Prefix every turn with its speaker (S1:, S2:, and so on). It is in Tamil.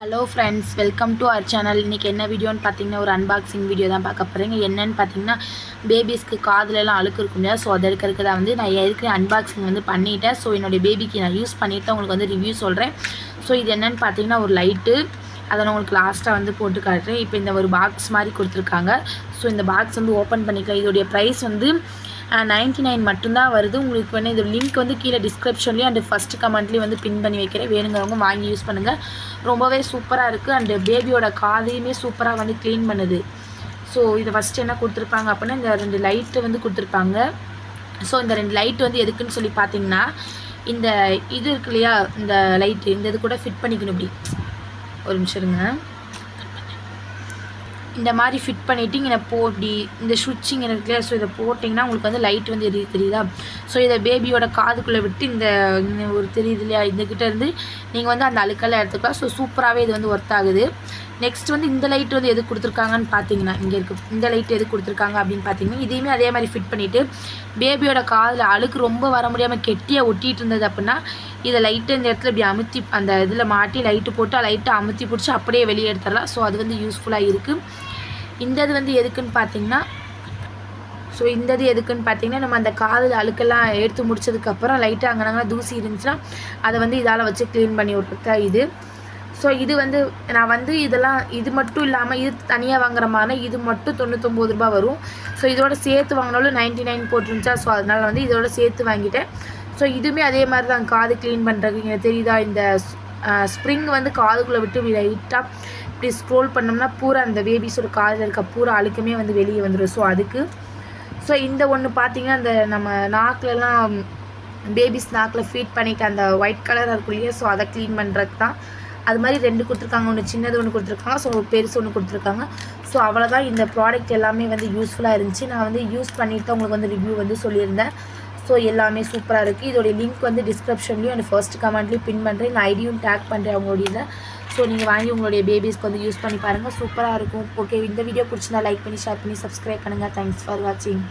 S1: Hello friends, welcome to our channel. இன்றைக்கி என்ன வீடியோன்னு பார்த்தீங்கன்னா ஒரு அன்பாக்சிங் வீடியோ தான் பார்க்க போகிறீங்க. என்னென்னு பார்த்தீங்கன்னா பேபிஸ்க்கு காதுலலாம் அழுக்கு இருக்கும் இல்லையா, ஸோ அது இருக்கிறதுக்கு தான் வந்து நான் ஏற்கனவே அன்பாக்சிங் வந்து பண்ணிவிட்டேன். ஸோ என்னுடைய பேபிக்கு நான் யூஸ் பண்ணிவிட்டு உங்களுக்கு வந்து ரிவ்யூ சொல்கிறேன். ஸோ இது என்னென்னு பார்த்தீங்கன்னா ஒரு லைட்டு, அதை நான் உங்களுக்கு லாஸ்ட்டாக வந்து போட்டு காட்டுறேன். இப்போ இந்த ஒரு பாக்ஸ் மாதிரி கொடுத்துருக்காங்க. ஸோ இந்த பாக்ஸ் வந்து ஓப்பன் பண்ணிக்கலாம். இதோடைய ப்ரைஸ் வந்து 99 மட்டும்தான் வருது. உங்களுக்கு வந்து இந்த லிங்க் வந்து கீழே டிஸ்கிரிப்ஷன்லேயும் அண்ட் ஃபஸ்ட்டு கமெண்ட்லேயும் வந்து பின் பண்ணி வைக்கிறேன். வேணுங்கிறவங்க வாங்கி யூஸ் பண்ணுங்கள். ரொம்பவே சூப்பராக இருக்குது. அண்டு பேபியோட காதையுமே சூப்பராக வந்து க்ளீன் பண்ணுது. ஸோ இதை ஃபஸ்ட்டு என்ன கொடுத்துருப்பாங்க அப்படின்னா இந்த 2 லைட்டு வந்து கொடுத்துருப்பாங்க. ஸோ இந்த 2 லைட் வந்து எதுக்குன்னு சொல்லி பார்த்தீங்கன்னா இந்த இது இருக்கு இல்லையா, இந்த லைட்டு இந்த இது கூட ஃபிட் பண்ணிக்கணும். இப்படி ஒரு நிமிஷம் இருங்க. இந்த மாதிரி ஃபிட் பண்ணிவிட்டு இங்கே போட்டி இந்த ஸ்விட்சிங் இருக்கு இல்லையா, ஸோ இதை போட்டிங்கன்னா உங்களுக்கு வந்து லைட் வந்து தெரியுதா. ஸோ இதை பேபியோட காதுக்குள்ளே விட்டு இந்த ஒரு தெரியுது இல்லையா, இதுக்கிட்ட இருந்து நீங்கள் வந்து அந்த அழுக்கெல்லாம் எடுத்துக்கலாம். ஸோ சூப்பராகவே இது வந்து ஒர்க் ஆகுது. நெக்ஸ்ட் வந்து இந்த லைட் வந்து எது கொடுத்துருக்காங்கன்னு பார்த்தீங்கன்னா இங்கே இருக்குது. இந்த லைட் எது கொடுத்துருக்காங்க அப்படின்னு பார்த்தீங்கன்னா இதையுமே அதே மாதிரி ஃபிட் பண்ணிவிட்டு பேபியோட காதில் அழுக்கு ரொம்ப வர முடியாமல் கெட்டியாக ஒட்டிகிட்டு இருந்தது அப்படின்னா இதை லைட்டு இந்த இடத்துல இப்படி அமுத்தி அந்த இதில் மாட்டி லைட்டு போட்டு லைட்டை அமுத்தி பிடிச்சி அப்படியே வெளியே எடுத்துடலாம். ஸோ அது வந்து யூஸ்ஃபுல்லாக இருக்குது. இந்த இது வந்து எதுக்குன்னு பார்த்தீங்கன்னா இந்த இது எதுக்குன்னு பார்த்தீங்கன்னா நம்ம அந்த காதில் அழுக்கெல்லாம் எடுத்து முடிச்சதுக்கப்புறம் லைட்டாக அங்கங்கே தூசி இருந்துச்சுன்னா அதை வந்து இதால் வச்சு க்ளீன் பண்ணி விட்றதா இது. ஸோ இது வந்து நான் வந்து இதெல்லாம் இது மட்டும் இல்லாமல் இது தனியாக வாங்குற மாதிரி இது மட்டும் 99 ரூபா வரும். ஸோ இதோட சேர்த்து வாங்கினாலும் 99 போட்டுருந்துச்சா, ஸோ அதனால் வந்து இதோட சேர்த்து வாங்கிட்டேன். ஸோ இதுவுமே அதே மாதிரி தான் காது க்ளீன் பண்ணுறதுக்கு இங்கே தெரியுதா, இந்த ஸ்ப்ரிங் வந்து காதுக்குள்ளே விட்டு லைட்டாக இப்படி ஸ்க்ரோல் பண்ணோம்னா பூரா அந்த பேபிஸோட காதில் இருக்க பூரா அழுக்குமே வந்து வெளியே வந்துடும். ஸோ அதுக்கு இந்த ஒன்று பார்த்தீங்கன்னா அந்த நம்ம நாக்கிலலாம் பேபிஸ் நாக்கில் ஃபீட் பண்ணிவிட்டு அந்த ஒயிட் கலராக இருக்கும் இல்லையா, ஸோ அதை க்ளீன் பண்ணுறதுக்கு தான். அது மாதிரி 2 கொடுத்துருக்காங்க. ஒன்று சின்னது ஒன்று கொடுத்துருக்காங்க, ஸோ பெருசு ஒன்று கொடுத்துருக்காங்க. ஸோ அவ்வளோதான். இந்த ப்ராடக்ட் எல்லாமே வந்து யூஸ்ஃபுல்லாக இருந்துச்சு. நான் வந்து யூஸ் பண்ணிவிட்டு உங்களுக்கு வந்து ரிவ்யூ வந்து சொல்லியிருந்தேன். ஸோ எல்லாமே சூப்பராக இருக்குது. இதோடைய லிங்க் வந்து டிஸ்கிரிப்ஷன்லேயும் அண்ட் ஃபர்ஸ்ட் கமெண்ட்லேயும் பின் பண்ணுறேன். நான் ஐடியும் டேக் பண்ணுறேன் அவங்களுடைய. ஸோ நீங்கள் வாங்கி உங்களுடைய பேபிஸ்க்கு வந்து யூஸ் பண்ணி பாருங்கள். சூப்பராக இருக்கும். ஓகே, இந்த வீடியோ பிடிச்சிருந்தா லைக் பண்ணி ஷேர் பண்ணி சப்ஸ்கிரைப் பண்ணுங்கள். தேங்க்ஸ் ஃபார் வாட்சிங்.